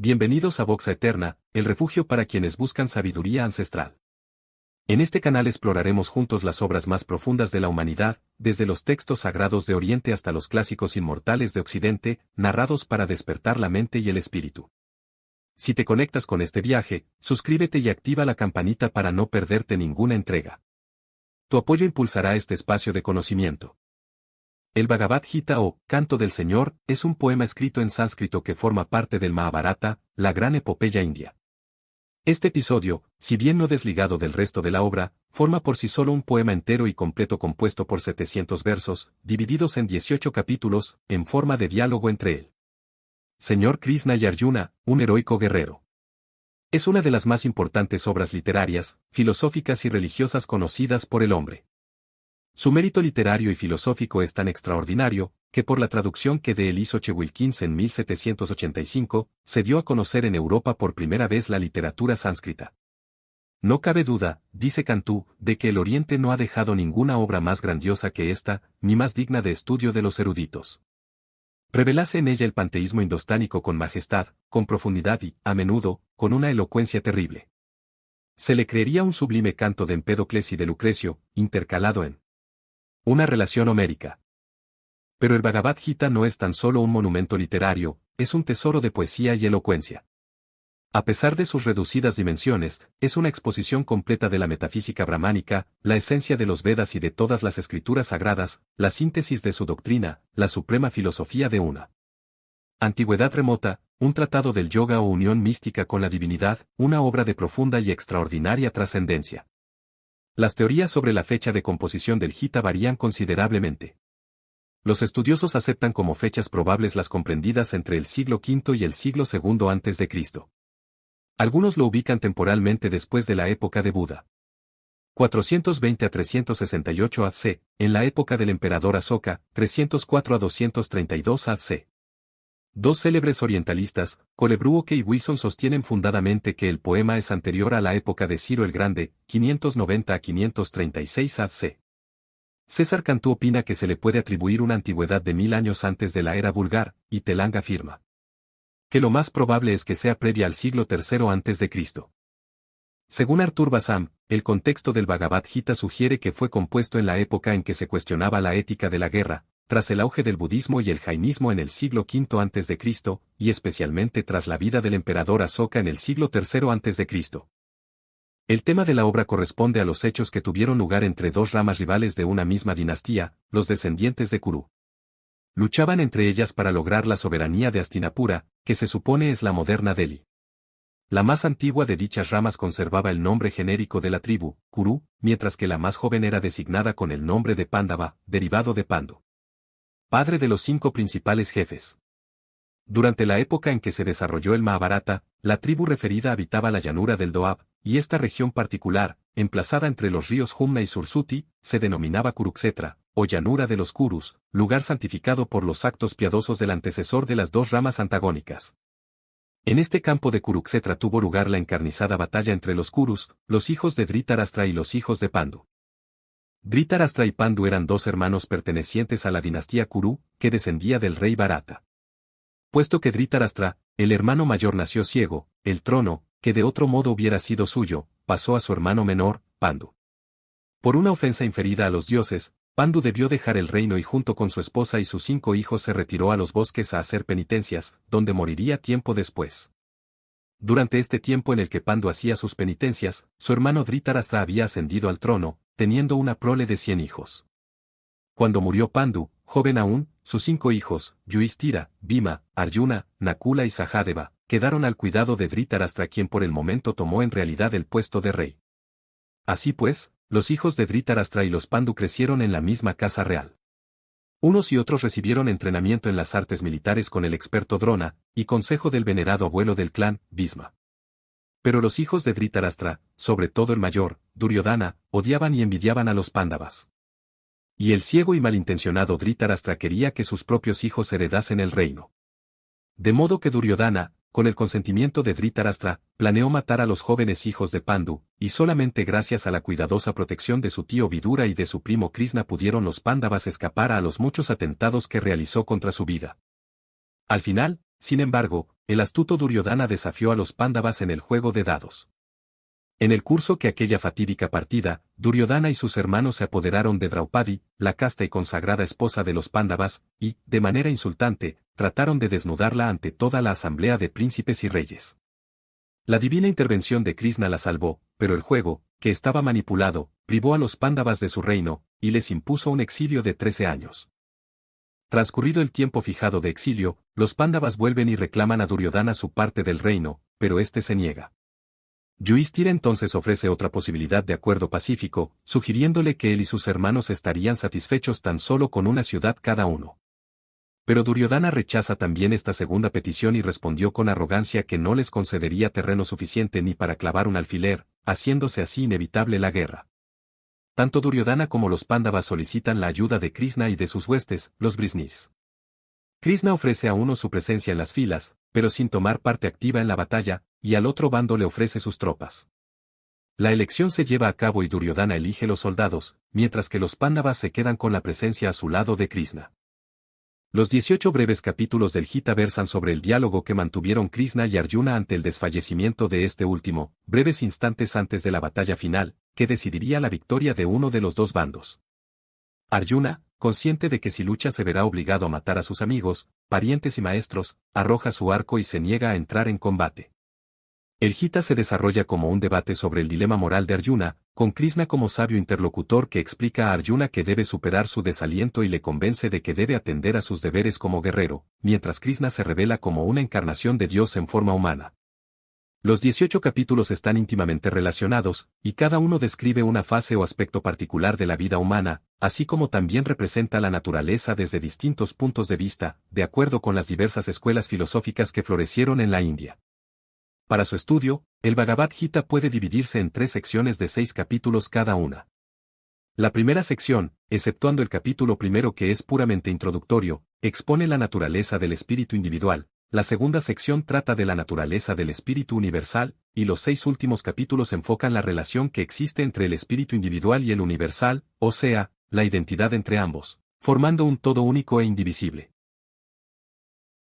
Bienvenidos a Voxa Eterna, el refugio para quienes buscan sabiduría ancestral. En este canal exploraremos juntos las obras más profundas de la humanidad, desde los textos sagrados de Oriente hasta los clásicos inmortales de Occidente, narrados para despertar la mente y el espíritu. Si te conectas con este viaje, suscríbete y activa la campanita para no perderte ninguna entrega. Tu apoyo impulsará este espacio de conocimiento. El Bhagavad Gita o Canto del Señor es un poema escrito en sánscrito que forma parte del Mahabharata, la gran epopeya india. Este episodio, si bien no desligado del resto de la obra, forma por sí solo un poema entero y completo compuesto por 700 versos, divididos en 18 capítulos, en forma de diálogo entre el Señor Krishna y Arjuna, un heroico guerrero. Es una de las más importantes obras literarias, filosóficas y religiosas conocidas por el hombre. Su mérito literario y filosófico es tan extraordinario, que por la traducción que de él hizo Wilkins en 1785, se dio a conocer en Europa por primera vez la literatura sánscrita. No cabe duda, dice Cantú, de que el Oriente no ha dejado ninguna obra más grandiosa que esta, ni más digna de estudio de los eruditos. Revelase en ella el panteísmo indostánico con majestad, con profundidad y, a menudo, con una elocuencia terrible. Se le creería un sublime canto de Empédocles y de Lucrecio, intercalado en una relación homérica. Pero el Bhagavad Gita no es tan solo un monumento literario, es un tesoro de poesía y elocuencia. A pesar de sus reducidas dimensiones, es una exposición completa de la metafísica brahmánica, la esencia de los Vedas y de todas las escrituras sagradas, la síntesis de su doctrina, la suprema filosofía de una antigüedad remota, un tratado del yoga o unión mística con la divinidad, una obra de profunda y extraordinaria trascendencia. Las teorías sobre la fecha de composición del Gita varían considerablemente. Los estudiosos aceptan como fechas probables las comprendidas entre el siglo V y el siglo II a.C. Algunos lo ubican temporalmente después de la época de Buda. 420 a 368 a.C., en la época del emperador Asoka, 304 a 232 a.C. Dos célebres orientalistas, Colebrooke y Wilson sostienen fundadamente que el poema es anterior a la época de Ciro el Grande, 590 a 536 a.C. César Cantú opina que se le puede atribuir una antigüedad de 1000 años antes de la era vulgar, y Telang afirma que lo más probable es que sea previa al siglo III a.C. Según Arthur Basam, el contexto del Bhagavad Gita sugiere que fue compuesto en la época en que se cuestionaba la ética de la guerra, tras el auge del budismo y el jainismo en el siglo V a.C., y especialmente tras la vida del emperador Asoka en el siglo III a.C. El tema de la obra corresponde a los hechos que tuvieron lugar entre dos ramas rivales de una misma dinastía, los descendientes de Kuru. Luchaban entre ellas para lograr la soberanía de Hastinapura, que se supone es la moderna Delhi. La más antigua de dichas ramas conservaba el nombre genérico de la tribu, Kuru, mientras que la más joven era designada con el nombre de Pándava, derivado de Pandu, padre de los 5 principales jefes. Durante la época en que se desarrolló el Mahabharata, la tribu referida habitaba la llanura del Doab, y esta región particular, emplazada entre los ríos Jumna y Sursuti, se denominaba Kuruksetra, o llanura de los Kurus, lugar santificado por los actos piadosos del antecesor de las dos ramas antagónicas. En este campo de Kuruksetra tuvo lugar la encarnizada batalla entre los Kurus, los hijos de Dhritarashtra y los hijos de Pandu. Dhritarashtra y Pandu eran dos hermanos pertenecientes a la dinastía Kuru, que descendía del rey Bharata. Puesto que Dhritarashtra, el hermano mayor nació ciego, el trono, que de otro modo hubiera sido suyo, pasó a su hermano menor, Pandu. Por una ofensa inferida a los dioses, Pandu debió dejar el reino y junto con su esposa y sus 5 hijos se retiró a los bosques a hacer penitencias, donde moriría tiempo después. Durante este tiempo en el que Pandu hacía sus penitencias, su hermano Dhritarashtra había ascendido al trono, teniendo una prole de 100 hijos. Cuando murió Pandu, joven aún, sus 5 hijos, Yudhishthira, Bhima, Arjuna, Nakula y Sahadeva, quedaron al cuidado de Dhritarashtra quien por el momento tomó en realidad el puesto de rey. Así pues, los hijos de Dhritarashtra y los Pandu crecieron en la misma casa real. Unos y otros recibieron entrenamiento en las artes militares con el experto Drona, y consejo del venerado abuelo del clan, Bhisma. Pero los hijos de Dhritarashtra, sobre todo el mayor, Duryodhana, odiaban y envidiaban a los Pándavas. Y el ciego y malintencionado Dhritarashtra quería que sus propios hijos heredasen el reino. De modo que Duryodhana, con el consentimiento de Dhritarashtra, planeó matar a los jóvenes hijos de Pandu, y solamente gracias a la cuidadosa protección de su tío Vidura y de su primo Krishna pudieron los Pándavas escapar a los muchos atentados que realizó contra su vida. Al final, Sin embargo, el astuto Duryodhana desafió a los Pándavas en el juego de dados. En el curso que aquella fatídica partida, Duryodhana y sus hermanos se apoderaron de Draupadi, la casta y consagrada esposa de los Pándavas, y, de manera insultante, trataron de desnudarla ante toda la asamblea de príncipes y reyes. La divina intervención de Krishna la salvó, pero el juego, que estaba manipulado, privó a los Pándavas de su reino, y les impuso un exilio de 13 años. Transcurrido el tiempo fijado de exilio, los Pándavas vuelven y reclaman a Duryodhana su parte del reino, pero éste se niega. Yudhishthira entonces ofrece otra posibilidad de acuerdo pacífico, sugiriéndole que él y sus hermanos estarían satisfechos tan solo con una ciudad cada uno. Pero Duryodhana rechaza también esta segunda petición y respondió con arrogancia que no les concedería terreno suficiente ni para clavar un alfiler, haciéndose así inevitable la guerra. Tanto Duryodhana como los Pándavas solicitan la ayuda de Krishna y de sus huestes, los Brisnis. Krishna ofrece a uno su presencia en las filas, pero sin tomar parte activa en la batalla, y al otro bando le ofrece sus tropas. La elección se lleva a cabo y Duryodhana elige los soldados, mientras que los Pándavas se quedan con la presencia a su lado de Krishna. Los 18 breves capítulos del Gita versan sobre el diálogo que mantuvieron Krishna y Arjuna ante el desfallecimiento de este último, breves instantes antes de la batalla final, que decidiría la victoria de uno de los dos bandos. Arjuna, consciente de que si lucha se verá obligado a matar a sus amigos, parientes y maestros, arroja su arco y se niega a entrar en combate. El Gita se desarrolla como un debate sobre el dilema moral de Arjuna, con Krishna como sabio interlocutor que explica a Arjuna que debe superar su desaliento y le convence de que debe atender a sus deberes como guerrero, mientras Krishna se revela como una encarnación de Dios en forma humana. Los 18 capítulos están íntimamente relacionados, y cada uno describe una fase o aspecto particular de la vida humana, así como también representa la naturaleza desde distintos puntos de vista, de acuerdo con las diversas escuelas filosóficas que florecieron en la India. Para su estudio, el Bhagavad Gita puede dividirse en 3 secciones de 6 capítulos cada una. La primera sección, exceptuando el capítulo primero que es puramente introductorio, expone la naturaleza del espíritu individual. La segunda sección trata de la naturaleza del espíritu universal, y los 6 últimos capítulos enfocan la relación que existe entre el espíritu individual y el universal, o sea, la identidad entre ambos, formando un todo único e indivisible.